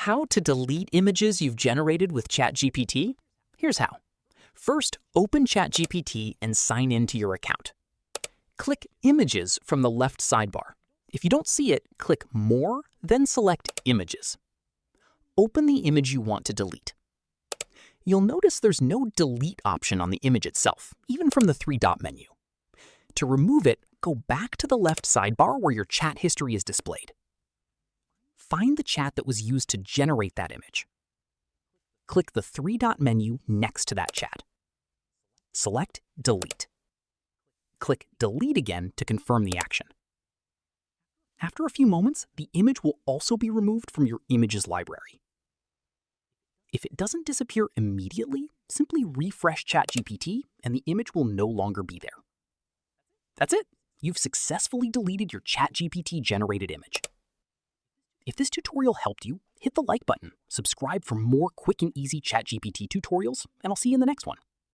How to delete images you've generated with ChatGPT? Here's how. First, open ChatGPT and sign in to your account. Click Images from the left sidebar. If you don't see it, click More, then select Images. Open the image you want to delete. You'll notice there's no delete option on the image itself, even from the three-dot menu. To remove it, go back to the left sidebar where your chat history is displayed. Find the chat that was used to generate that image. Click the three-dot menu next to that chat. Select Delete. Click Delete again to confirm the action. After a few moments, the image will also be removed from your images library. If it doesn't disappear immediately, simply refresh ChatGPT and the image will no longer be there. That's it. You've successfully deleted your ChatGPT-generated image. If this tutorial helped you, hit the like button, subscribe for more quick and easy ChatGPT tutorials, and I'll see you in the next one.